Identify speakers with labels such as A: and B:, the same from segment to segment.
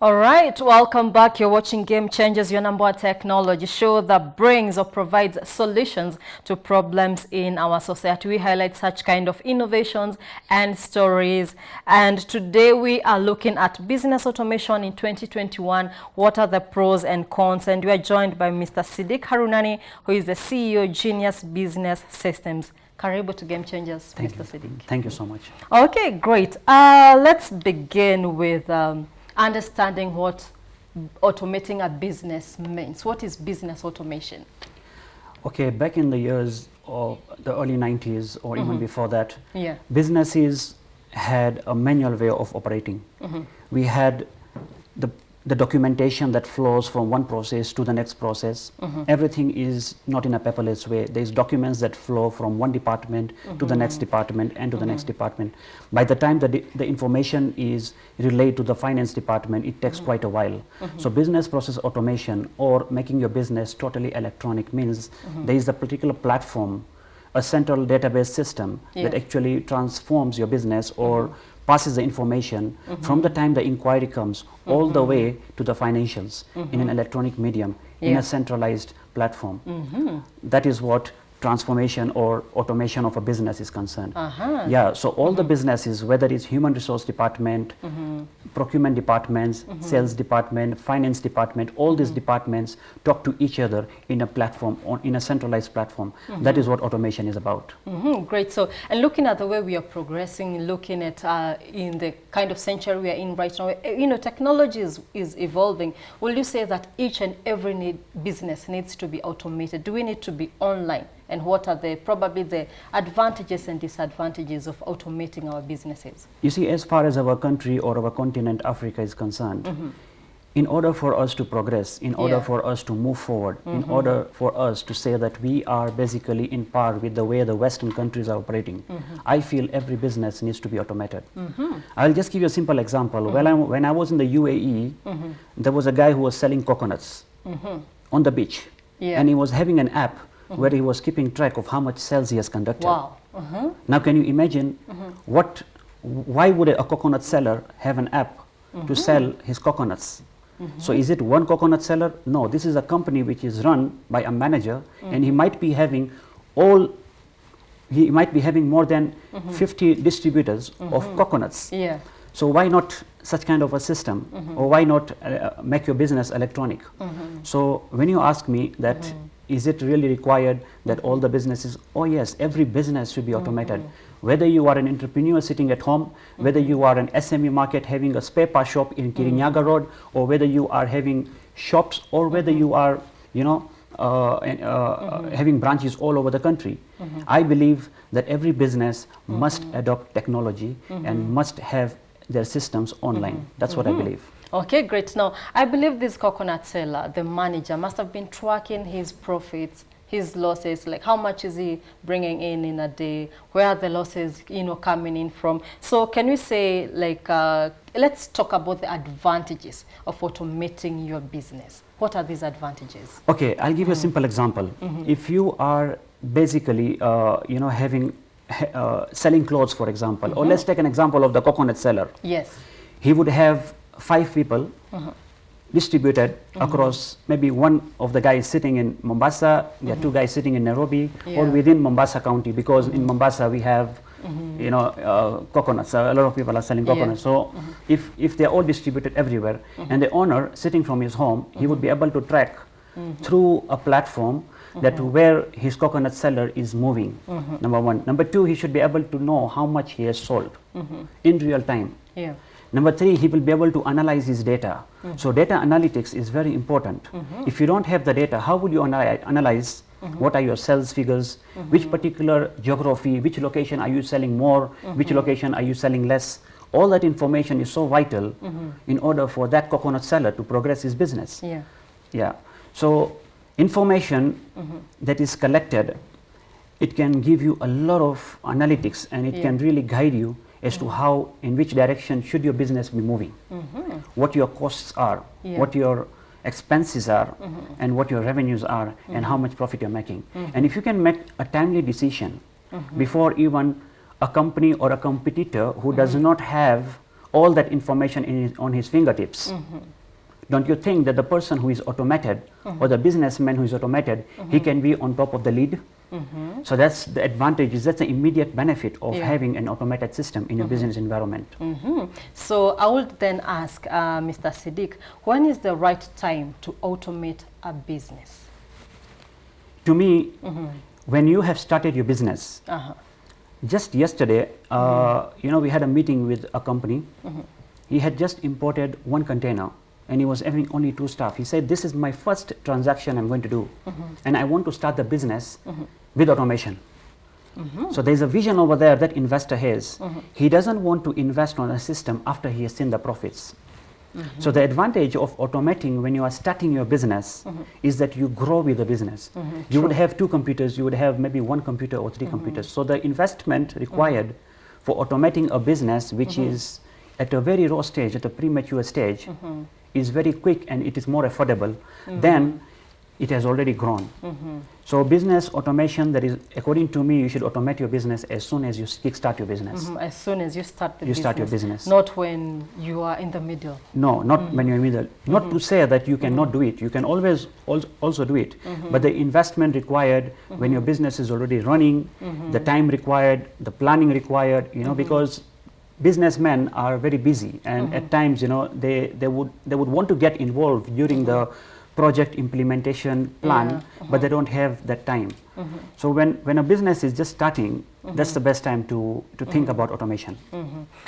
A: All right, welcome back. You're watching Game Changers, your number one technology show that brings or provides solutions to problems in our society. We highlight such kind of innovations and stories. And today we are looking at business automation in 2021. What are the pros and cons? And we are joined by Mr. Siddique Harunany, who is the CEO, Genius Business Systems. Karibu to Game Changers, Mr. Siddique.
B: Thank you so much.
A: Okay, great. Let's begin with understanding what automating a business means. What is business automation?
B: Okay, back in the years of the early 90s or even before that, businesses had a manual way of operating. We had the documentation that flows from one process to the next process. Everything is not in a paperless way. There's documents that flow from one department to the next department and to the next department. By the time the information is relayed to the finance department, it takes quite a while. So business process automation or making your business totally electronic means there is a particular platform, a central database system that actually transforms your business or passes the information from the time the inquiry comes all the way to the financials in an electronic medium, in a centralized platform. That is what transformation or automation of a business is concerned. Yeah, so all the businesses, whether it's human resource department, procurement departments, sales department, finance department, all these departments talk to each other in a platform, in a centralized platform. That is what automation is about.
A: Great. So, and looking at the way we are progressing, looking at in the kind of century we are in right now, you know, technology is evolving. Will you say that each and every business needs to be automated? Do we need to be online? And what are probably the advantages and disadvantages of automating our businesses?
B: You see, as far as our country or our continent, Africa, is concerned, in order for us to progress, in order for us to move forward, in order for us to say that we are basically in par with the way the Western countries are operating, I feel every business needs to be automated. I'll just give you a simple example. When I was in the UAE, there was a guy who was selling coconuts on the beach, and he was having an app where he was keeping track of how much sales he has conducted.
A: Wow.
B: Now can you imagine why would a coconut seller have an app to sell his coconuts? So is it one coconut seller? No, this is a company which is run by a manager, and he might be having more than 50 distributors of coconuts. So why not such kind of a system, or why not make your business electronic? So when you ask me that is it really required that all the businesses? Oh yes, every business should be automated. Whether you are an entrepreneur sitting at home, whether you are an SME market having a spare part shop in Kirinyaga Road, or whether you are having shops, or whether you are, you know, having branches all over the country. I believe that every business must adopt technology and must have their systems online. That's what I believe.
A: Okay, great. Now, I believe this coconut seller, the manager, must have been tracking his profits, his losses, like how much is he bringing in a day, where are the losses, you know, coming in from. So can we say, like, let's talk about the advantages of automating your business. What are these advantages?
B: Okay, I'll give you a simple example. If you are basically, you know, selling clothes, for example, or let's take an example of the coconut seller.
A: Yes.
B: He would have 5 people distributed across, maybe one of the guys sitting in Mombasa, there are 2 guys sitting in Nairobi, or within Mombasa County, because in Mombasa we have, you know, coconuts. A lot of people are selling coconuts. So if they're all distributed everywhere, and the owner sitting from his home, he would be able to track through a platform that where his coconut seller is moving, number one. Number 2, he should be able to know how much he has sold in real time. Number 3, he will be able to analyze his data. So data analytics is very important. If you don't have the data, how would you analyze what are your sales figures, which particular geography, which location are you selling more, which location are you selling less? All that information is so vital in order for that coconut seller to progress his business. So information that is collected, it can give you a lot of analytics, and it can really guide you as to how, in which direction should your business be moving, what your costs are, what your expenses are, and what your revenues are, and how much profit you're making. And if you can make a timely decision before even a company or a competitor who does not have all that information on his fingertips. Don't you think that the person who is automated or the businessman who is automated, he can be on top of the lead? So that's the advantage, that's the immediate benefit of having an automated system in your business environment.
A: So I would then ask Mr. Siddique, when is the right time to automate a business?
B: To me, when you have started your business, just yesterday, you know, we had a meeting with a company. He had just imported 1 container and he was having only 2 staff. He said, this is my first transaction I'm going to do, and I want to start the business with automation. So there's a vision over there that investor has. He doesn't want to invest on a system after he has seen the profits. So the advantage of automating when you are starting your business is that you grow with the business. You would have 2 computers, you would have maybe 1 computer or 3 computers. So the investment required for automating a business which is at a very raw stage, at a premature stage, is very quick and it is more affordable than it has already grown. So business automation, that is, according to me, you should automate your business as soon as you kickstart your business.
A: As soon as you start the business.
B: You start your business.
A: Not when you are in the middle.
B: No, not when you're in the middle. Not to say that you cannot do it. You can always also do it. But the investment required when your business is already running, the time required, the planning required, you know, because businessmen are very busy, and at times, you know, they would want to get involved during the project implementation plan, but they don't have that time. So when a business is just starting, that's the best time to think about automation.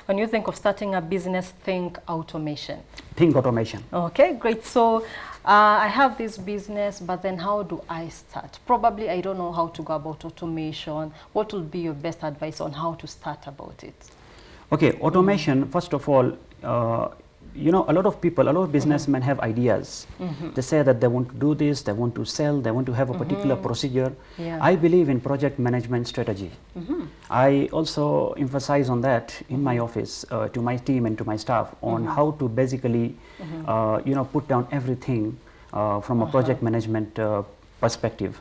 A: When you think of starting a business, think automation.
B: Think automation.
A: Okay, great. So I have this business, but then how do I start? Probably I don't know how to go about automation. What will be your best advice on how to start about it?
B: Okay, automation, first of all, you know, a lot of people, a lot of businessmen have ideas. They say that they want to do this, they want to sell, they want to have a particular procedure. I believe in project management strategy. I also emphasize on that in my office to my team and to my staff on how to basically, you know, put down everything from a project management perspective.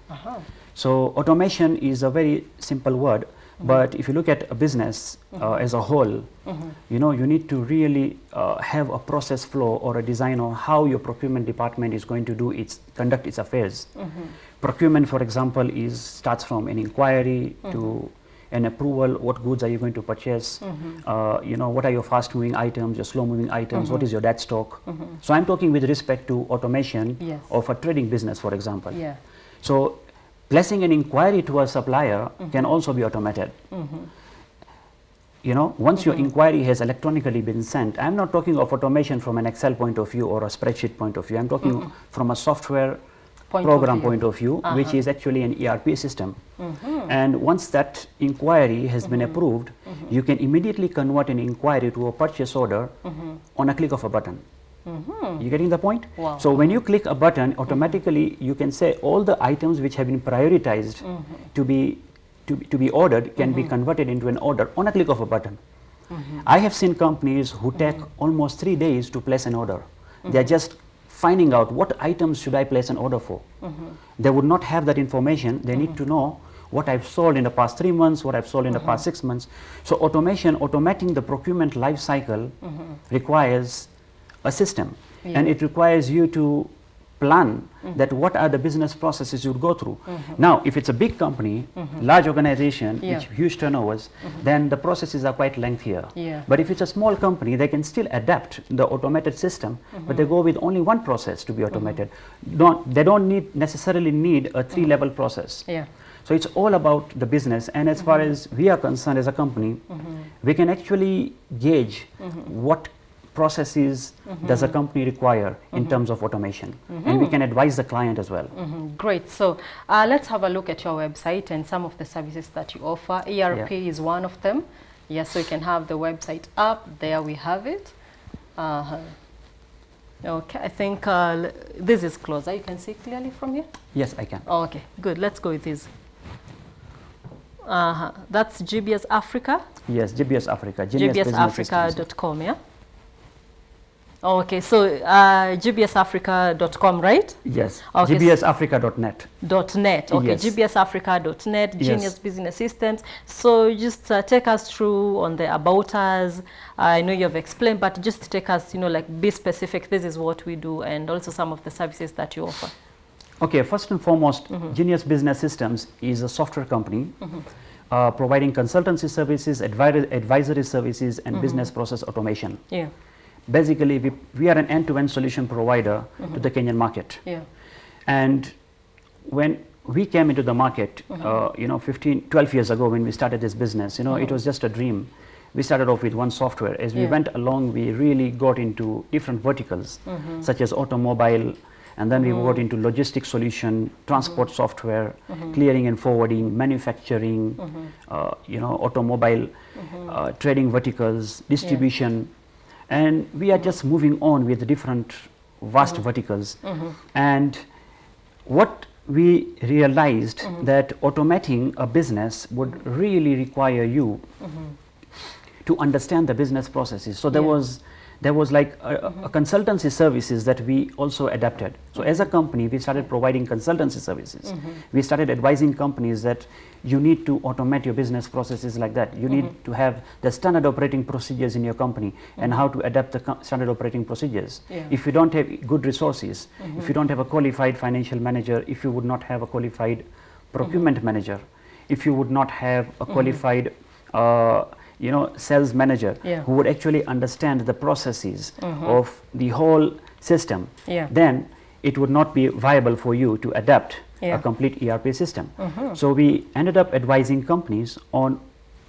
B: So automation is a very simple word. But if you look at a business as a whole, you know, you need to really have a process flow or a design on how your procurement department is going to conduct its affairs. Procurement, for example, starts from an inquiry to an approval. What goods are you going to purchase? You know, what are your fast-moving items, your slow-moving items? What is your dead stock? So I'm talking with respect to automation of a trading business, for example. So placing an inquiry to a supplier can also be automated. You know, once your inquiry has electronically been sent, I'm not talking of automation from an Excel point of view or a spreadsheet point of view. I'm talking from a software program point of view, which is actually an ERP system. And once that inquiry has been approved, you can immediately convert an inquiry to a purchase order on a click of a button. You getting the point?
A: Wow.
B: So when you click a button, automatically you can say all the items which have been prioritized to be ordered can be converted into an order on a click of a button. I have seen companies who take almost 3 days to place an order. They are just finding out what items should I place an order for. They would not have that information. They need to know what I've sold in the past 3 months, what I've sold in the past 6 months. So automating the procurement life cycle requires a system, and it requires you to plan that what are the business processes you would go through. Now, if it's a big company, large organization, with huge turnovers, then the processes are quite lengthier. But if it's a small company, they can still adapt the automated system, but they go with only one process to be automated. They don't necessarily need a 3-level process. So it's all about the business, and as far as we are concerned as a company, we can actually gauge what processes does a company require in terms of automation, and we can advise the client as well.
A: Great. So let's have a look at your website and some of the services that you offer. ERP is one of them. Yes, so you can have the website up. There we have it. Okay, I think this is closer. You can see clearly from here?
B: Yes, I can.
A: Okay, good. Let's go with this. That's GBS Africa?
B: Yes, GBS Africa.
A: GBSAfrica.com, yeah? Okay, so gbsafrica.com, right?
B: Yes,
A: Okay.
B: gbsafrica.net.
A: .net. Okay,
B: Yes.
A: gbsafrica.net,
B: Yes.
A: Genius Business Systems. So just take us through on the about us. I know you have explained, but just take us, like be specific. This is what we do, and also some of the services that you offer.
B: Okay, first and foremost, Genius Business Systems is a software company providing consultancy services, advisory services, and business process automation.
A: Yeah.
B: Basically, we are an end-to-end solution provider to the Kenyan market.
A: Yeah.
B: And when we came into the market, 12 years ago when we started this business, it was just a dream. We started off with one software. As we went along, we really got into different verticals, such as automobile, and then we got into logistics solution, transport software, clearing and forwarding, manufacturing, automobile, trading verticals, distribution. And we are just moving on with different vast verticals. And what we realized that automating a business would really require you to understand the business processes. So there was like a consultancy services that we also adapted. So as a company, we started providing consultancy services. We started advising companies that you need to automate your business processes like that. You need to have the standard operating procedures in your company and how to adapt the standard operating procedures. If you don't have good resources, if you don't have a qualified financial manager, if you would not have a qualified procurement manager, if you would not have a qualified sales manager who would actually understand the processes of the whole system, then it would not be viable for you to adapt a complete ERP system. So we ended up advising companies on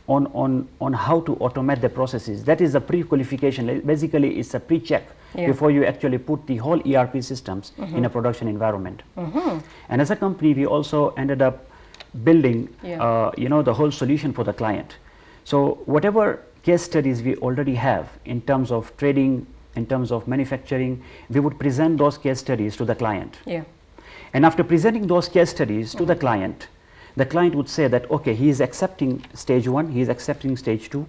B: how to automate the processes. That is a pre-qualification. Basically, it's a pre-check before you actually put the whole ERP systems in a production environment. And as a company, we also ended up building the whole solution for the client. So whatever case studies we already have in terms of trading, in terms of manufacturing, we would present those case studies to the client. And after presenting those case studies to the client would say that, okay, he is accepting stage 1, he is accepting stage 2,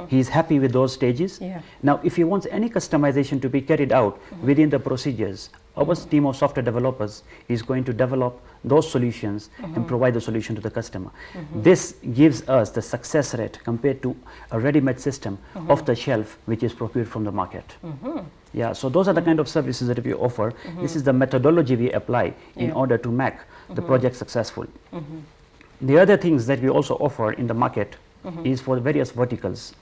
B: he is happy with those stages. Now, if he wants any customization to be carried out within the procedures, our team of software developers is going to develop those solutions and provide the solution to the customer. This gives us the success rate compared to a ready-made system off the shelf which is procured from the market. Yeah, so those are the kind of services that we offer. This is the methodology we apply in order to make the project successful. The other things that we also offer in the market is for various verticals.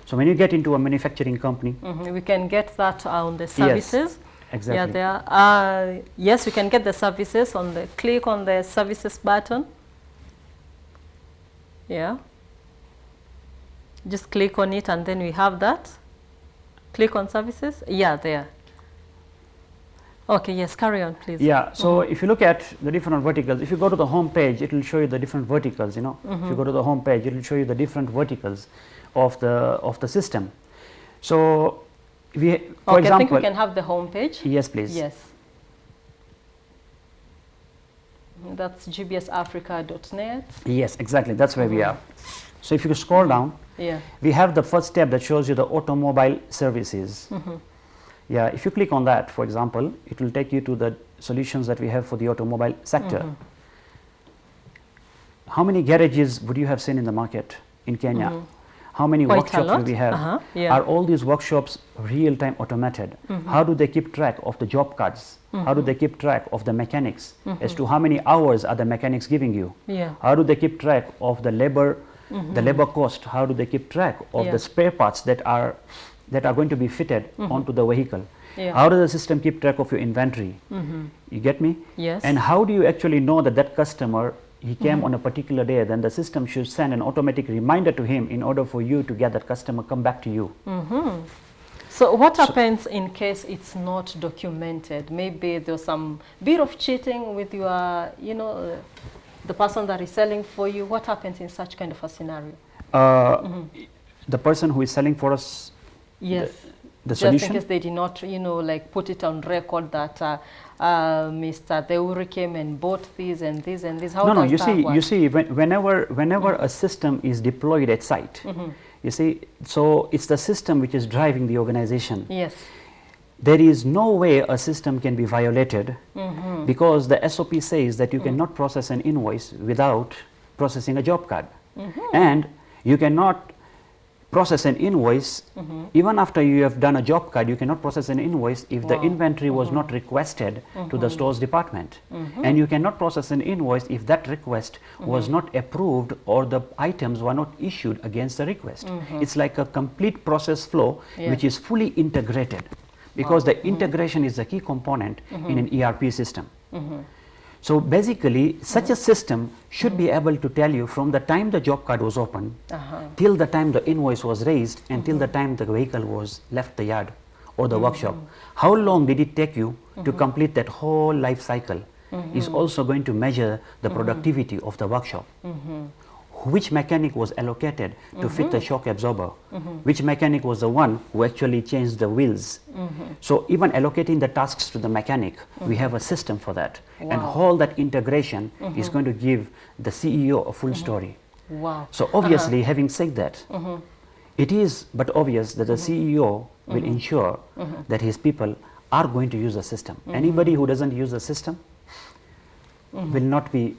B: So when you get into a manufacturing company,
A: we can get that on the services.
B: Yes, exactly.
A: Yeah, there are. Yes, you can get the services on the click on the services button. Yeah. Just click on it and then we have that. Click on services. Yeah, there. Okay, yes, carry on, please.
B: Yeah, so if you look at the different verticals, if you go to the home page, it will show you the different verticals, If you go to the home page, it will show you the different verticals of the system. So we, for example,
A: I think we can have the home page.
B: Yes, please.
A: Yes. That's gbsafrica.net.
B: Yes, exactly. That's where we are. So if you scroll down, we have the first tab that shows you the automobile services. Yeah, if you click on that, for example, it will take you to the solutions that we have for the automobile sector. How many garages would you have seen in the market in Kenya? How many workshops do we have? Are all these workshops real-time automated? How do they keep track of the job cards? How do they keep track of the mechanics as to how many hours are the mechanics giving you? How do they keep track of the labor cost? How do they keep track of the spare parts that are going to be fitted onto the vehicle? How does the system keep track of your inventory? You get me?
A: Yes.
B: And how do you actually know that that customer, he came on a particular day? Then the system should send an automatic reminder to him in order for you to get that customer come back to you.
A: So what happens in case it's not documented? Maybe there's some bit of cheating with your, the person that is selling for you. What happens in such kind of a scenario?
B: The person who is selling for us,
A: yes,
B: the
A: just
B: solution?
A: in case they did not, like put it on record that Mr. Deuri came and bought this and this and this. How does that work?
B: You see, whenever a system is deployed at site, you see, so it's the system which is driving the organization.
A: Yes.
B: there is no way a system can be violated because the SOP says that you cannot process an invoice without processing a job card. And you cannot process an invoice even after you have done a job card. You cannot process an invoice if the inventory was not requested to the stores department. And you cannot process an invoice if that request was not approved or the items were not issued against the request. It's like a complete process flow which is fully integrated, because the integration is the key component in an ERP system. So basically, such a system should be able to tell you from the time the job card was opened till the time the invoice was raised and till the time the vehicle was left the yard or the workshop. How long did it take you to complete that whole life cycle is also going to measure the productivity of the workshop. Which mechanic was allocated to fit the shock absorber, which mechanic was the one who actually changed the wheels. So even allocating the tasks to the mechanic, we have a system for that. And all that integration is going to give the CEO a full story. So obviously, having said that, it is but obvious that the CEO will ensure that his people are going to use the system. Anybody who doesn't use the system will not be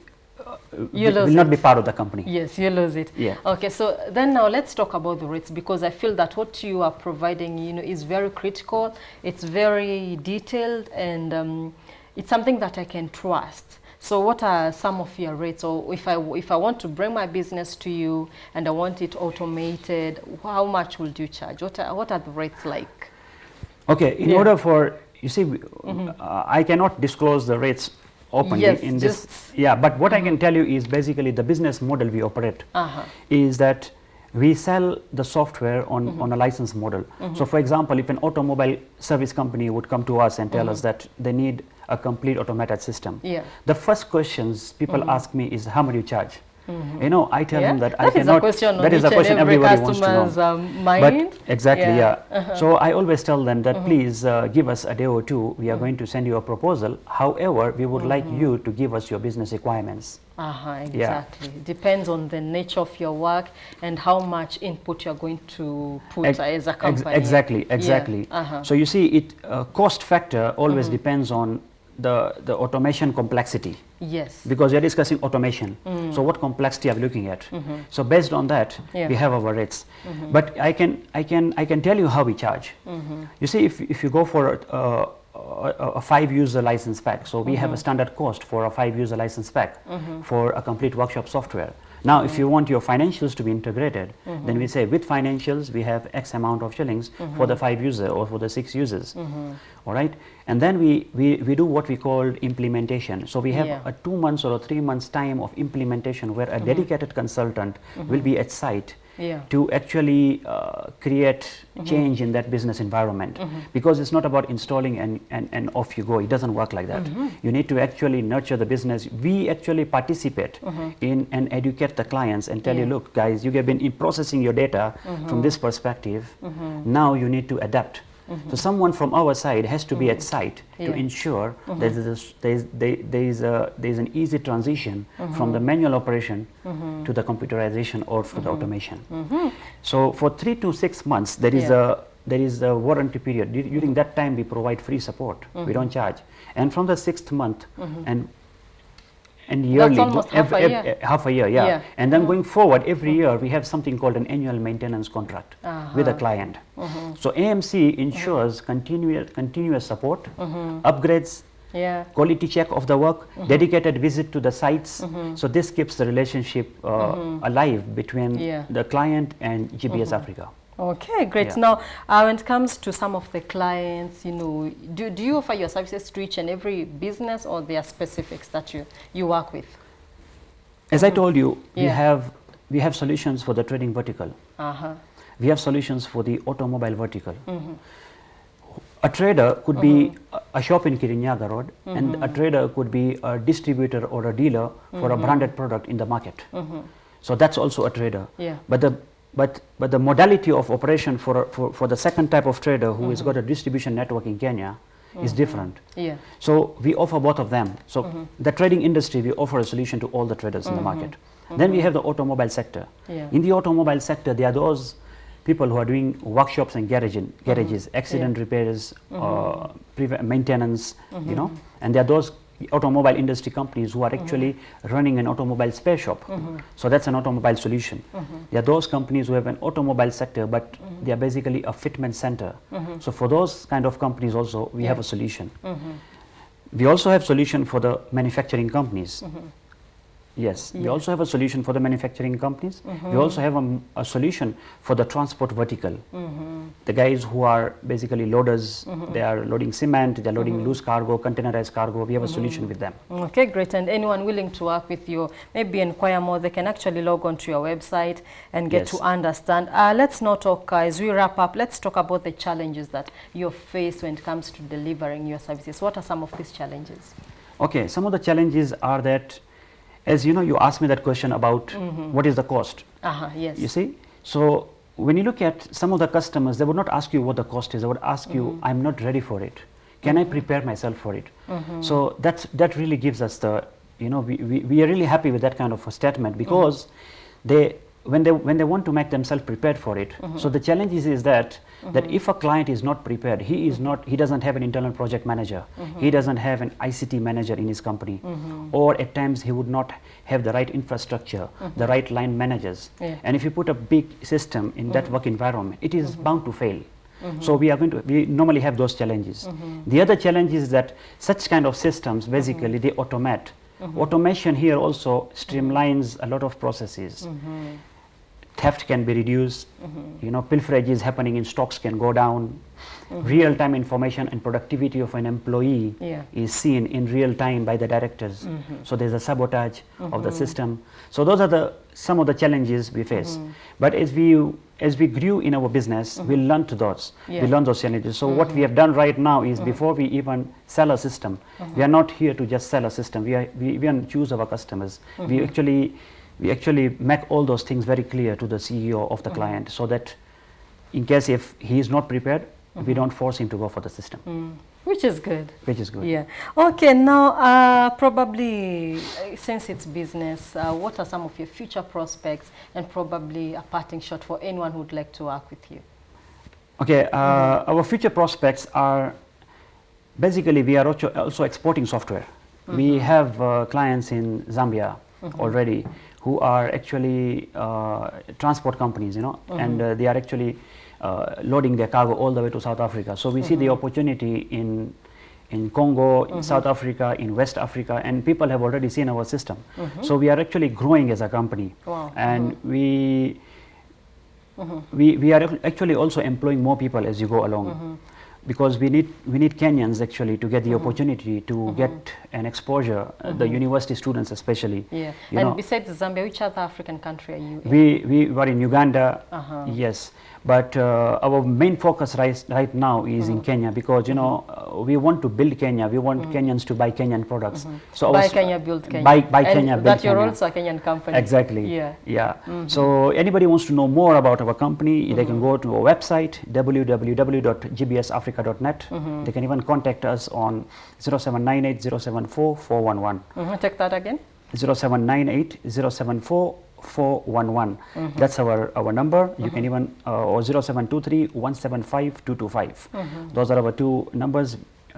B: part of the company.
A: Yes, you lose it.
B: Yeah.
A: Okay, so then now let's talk about the rates, because I feel that what you are providing, is very critical. It's very detailed, and it's something that I can trust. So what are some of your rates? Or if I want to bring my business to you and I want it automated, how much would you charge? What are the rates like?
B: Okay, in order for, you see, I cannot disclose the rates openly in this. But what I can tell you is basically the business model we operate is that we sell the software on a license model. So for example, if an automobile service company would come to us and tell us that they need a complete automated system, the first questions people ask me is, how much you charge? I tell them that I cannot. That is a question everybody wants to know.
A: Mind.
B: But exactly, So I always tell them that please give us a day or two. We are going to send you a proposal. However, we would like you to give us your business requirements.
A: Exactly. Depends on the nature of your work and how much input you're going to put as a company.
B: Exactly. So you see, cost factor always depends on the automation complexity.
A: Yes.
B: Because we are discussing automation. So what complexity are we looking at? So based on that, we have our rates. But I can tell you how we charge. You see, if you go for a 5-user license pack, so we have a standard cost for a 5-user license pack for a complete workshop software. Now, if you want your financials to be integrated, then we say with financials, we have X amount of shillings for the 5-user or for the 6 users. All right. And then we do what we call implementation. So we have a 2 months or a 3 months time of implementation where a dedicated consultant will be at site to actually create change in that business environment. Because it's not about installing and off you go. It doesn't work like that. You need to actually nurture the business. We actually participate in and educate the clients and tell you, look, guys, you have been processing your data from this perspective. Now you need to adapt. So someone from our side has to be at site to ensure that there is an easy transition from the manual operation to the computerization or to the automation. So for 3 to 6 months, there is a warranty period. During that time, we provide free support. We don't charge. And from the 6th month and yearly, half a year, and then going forward, every year we have something called an annual maintenance contract with a client. So AMC ensures continuous support, upgrades, quality check of the work, dedicated visit to the sites. So this keeps the relationship alive between the client and GBS Africa.
A: Okay, great. Now, when it comes to some of the clients, do you offer your services to each and every business, or there are specifics that you work with?
B: As I told you, we have solutions for the trading vertical. We have solutions for the automobile vertical. A trader could be a shop in Kirinyaga Road, and a trader could be a distributor or a dealer for a branded product in the market. So that's also a trader. But the modality of operation for the second type of trader who has got a distribution network in Kenya is different. So we offer both of them. So the trading industry, we offer a solution to all the traders in the market. Then we have the automobile sector. In the automobile sector, there are those people who are doing workshops and garages, accident repairs, maintenance, you know, and there are those automobile industry companies who are actually running an automobile spare shop. So that's an automobile solution. There are those companies who have an automobile sector, but they are basically a fitment center. So for those kind of companies also, we have a solution. We also have solution for the manufacturing companies. Yes, we also have a solution for the manufacturing companies. We also have a solution for the transport vertical. The guys who are basically loaders, they are loading cement, they are loading loose cargo, containerized cargo. We have a solution with them.
A: Okay, great. And anyone willing to work with you, maybe inquire more, they can actually log on to your website and get to understand. Let's not talk, as we wrap up, let's talk about the challenges that you face when it comes to delivering your services. What are some of these challenges? Okay, some of the challenges are that, as you know, you asked me that question about what is the cost. Yes. You see, so when you look at some of the customers, they would not ask you what the cost is. They would ask you, I'm not ready for it. Can I prepare myself for it? So that really gives us the, you know, we are really happy with that kind of a statement, because when they want to make themselves prepared for it. So the challenge is that if a client is not prepared, he doesn't have an internal project manager, he doesn't have an ICT manager in his company, or at times he would not have the right infrastructure, the right line managers. And if you put a big system in that work environment, it is bound to fail. So we normally have those challenges. The other challenge is that such kind of systems, basically they automate. Automation here also streamlines a lot of processes. Theft can be reduced, you know, pilferage is happening in stocks can go down, real-time information and productivity of an employee is seen in real time by the directors. So there's a sabotage of the system. So those are some of the challenges we face. But as we grew in our business, we learned those. We learned those challenges. So what we have done right now is, before we even sell a system, we are not here to just sell a system. We choose our customers. We actually make all those things very clear to the CEO of the client, so that in case if he is not prepared, we don't force him to go for the system. Which is good. Which is good. Yeah. Okay, now probably since it's business, what are some of your future prospects, and probably a parting shot for anyone who would like to work with you? Okay, our future prospects are, basically we are also exporting software. We have clients in Zambia already, who are actually transport companies, you know, and they are actually loading their cargo all the way to South Africa. So we see the opportunity in Congo, in South Africa, in West Africa, and people have already seen our system. So we are actually growing as a company. Wow. And we are actually also employing more people as you go along. Because we need Kenyans actually to get the opportunity to get an exposure, the university students especially. Yeah. And besides Zambia, which other African country are you in? We were in Uganda, yes. But our main focus right now is in Kenya, because you know we want to build Kenya. We want Kenyans to buy Kenyan products. So buy Kenya, build Kenya. Buy Kenya, build that Kenya. You're also a Kenyan company. Exactly. Yeah. Yeah. So anybody wants to know more about our company, they can go to our website www.gbsafrica.net. They can even contact us on 0798 074 411. Take that again. 0798 074 411. That's our number. You can even or 0723 175 225. Those are our two numbers.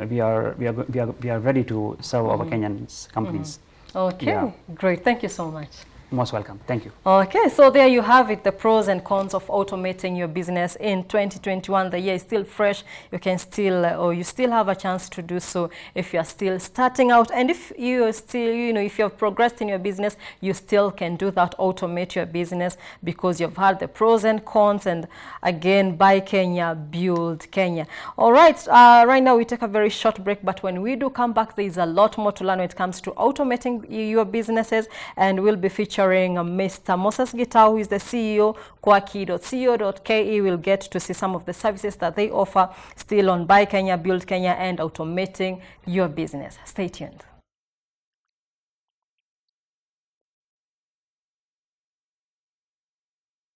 A: We are ready to serve our Kenyan companies. Okay, great. Thank you so much. Most welcome. Thank you. Okay, so there you have it, the pros and cons of automating your business in 2021. The year is still fresh. You can still, or you still have a chance to do so if you are still starting out. And if you are still, you know, if you have progressed in your business, you still can do that, automate your business, because you've had the pros and cons. And again, buy Kenya, build Kenya. All right, right now we take a very short break, but when we do come back, there is a lot more to learn when it comes to automating your businesses, and we'll be featuring Mr. Moses Gitau, who is the CEO, Kwaki.co.ke. We'll get to see some of the services that they offer still on Buy Kenya, Build Kenya, and automating your business. Stay tuned.